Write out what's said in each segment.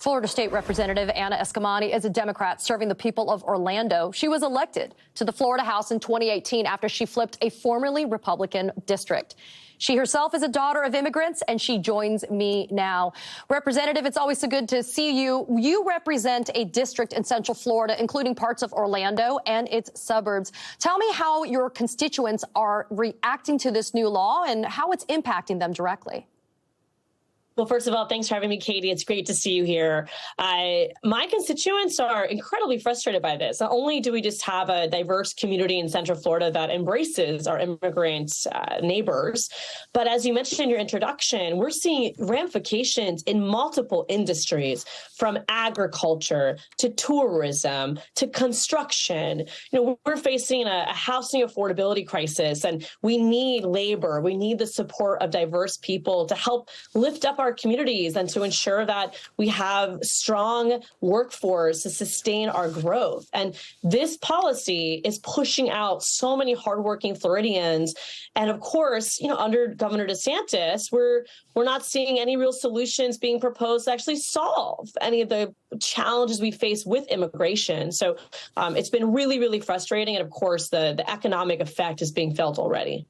Florida State Representative Anna Eskamani is a Democrat serving the people of Orlando. She was elected to the Florida House in 2018 after she flipped a formerly Republican district. She herself is a daughter of immigrants, and she joins me now. Representative, it's always so good to see you. You represent a district in Central Florida, including parts of Orlando and its suburbs. Tell me how your constituents are reacting to this new law and how it's impacting them directly. Well, first of all, thanks for having me, Katie. It's great to see you here. My constituents are incredibly frustrated by this. Not only do we just have a diverse community in Central Florida that embraces our immigrant neighbors, but as you mentioned in your introduction, we're seeing ramifications in multiple industries, from agriculture to tourism to construction. We're facing a housing affordability crisis, and we need labor. We need the support of diverse people to help lift up our communities and to ensure that we have strong workforce to sustain our growth. And this policy is pushing out so many hardworking Floridians. And of course, under Governor DeSantis, we're not seeing any real solutions being proposed to actually solve any of the challenges we face with immigration. So it's been really, really frustrating. And of course, the economic effect is being felt already.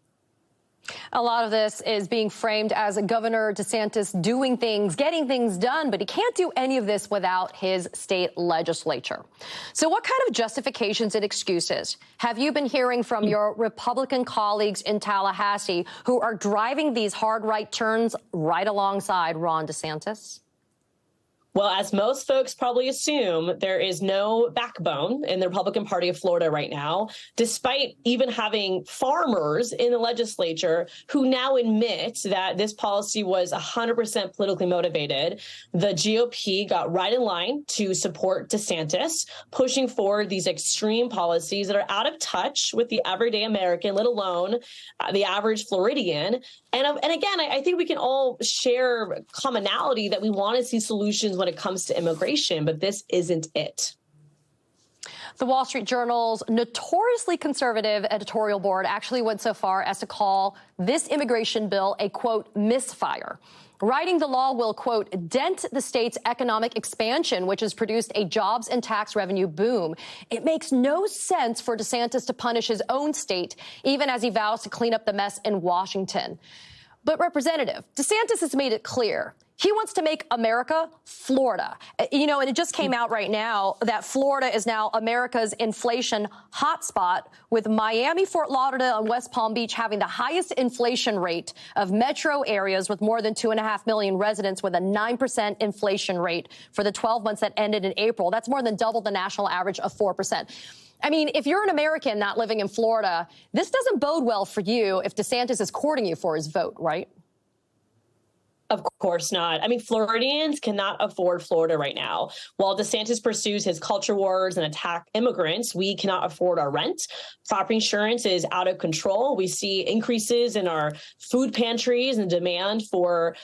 A lot of this is being framed as Governor DeSantis doing things, getting things done, but he can't do any of this without his state legislature. So what kind of justifications and excuses have you been hearing from your Republican colleagues in Tallahassee who are driving these hard right turns right alongside Ron DeSantis? Well, as most folks probably assume, there is no backbone in the Republican Party of Florida right now, despite even having farmers in the legislature who now admit that this policy was 100% politically motivated. The GOP got right in line to support DeSantis, pushing forward these extreme policies that are out of touch with the everyday American, let alone the average Floridian. And again, I think we can all share commonality that we want to see solutions when it comes to immigration, but this isn't it. The Wall Street Journal's notoriously conservative editorial board actually went so far as to call this immigration bill a, quote, misfire. Writing the law will, quote, dent the state's economic expansion, which has produced a jobs and tax revenue boom. It makes no sense for DeSantis to punish his own state, even as he vows to clean up the mess in Washington. But, Representative, DeSantis has made it clear he wants to make America Florida. And it just came out right now that Florida is now America's inflation hotspot, with Miami, Fort Lauderdale, and West Palm Beach having the highest inflation rate of metro areas with more than 2.5 million residents, with a 9% inflation rate for the 12 months that ended in April. That's more than double the national average of 4%. I mean, if you're an American not living in Florida, this doesn't bode well for you if DeSantis is courting you for his vote, right? Of course not. I mean, Floridians cannot afford Florida right now. While DeSantis pursues his culture wars and attack immigrants, we cannot afford our rent. Property insurance is out of control. We see increases in our food pantries and demand for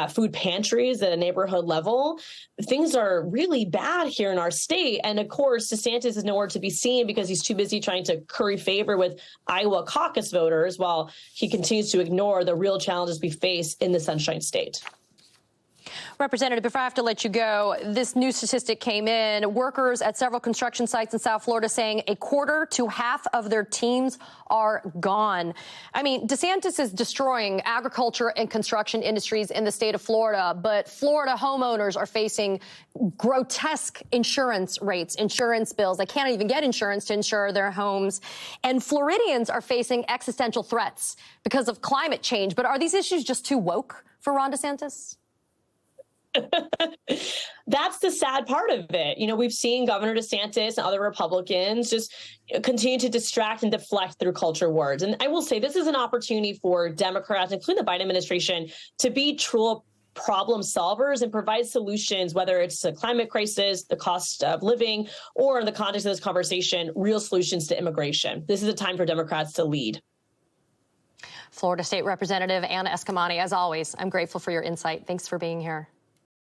food pantries at a neighborhood level. Things are really bad here in our state. And of course, DeSantis is nowhere to be seen because he's too busy trying to curry favor with Iowa caucus voters while he continues to ignore the real challenges we face in the Sunshine State. Representative, before I have to let you go, this new statistic came in. Workers at several construction sites in South Florida saying a quarter to half of their teams are gone. I mean, DeSantis is destroying agriculture and construction industries in the state of Florida, but Florida homeowners are facing grotesque insurance rates, insurance bills. They can't even get insurance to insure their homes. And Floridians are facing existential threats because of climate change. But are these issues just too woke for Ron DeSantis? That's the sad part of it. We've seen Governor DeSantis and other Republicans just continue to distract and deflect through culture wars. And I will say this is an opportunity for Democrats, including the Biden administration, to be true problem solvers and provide solutions, whether it's the climate crisis, the cost of living, or in the context of this conversation, real solutions to immigration. This is a time for Democrats to lead. Florida State Representative Anna Eskamani, as always, I'm grateful for your insight. Thanks for being here.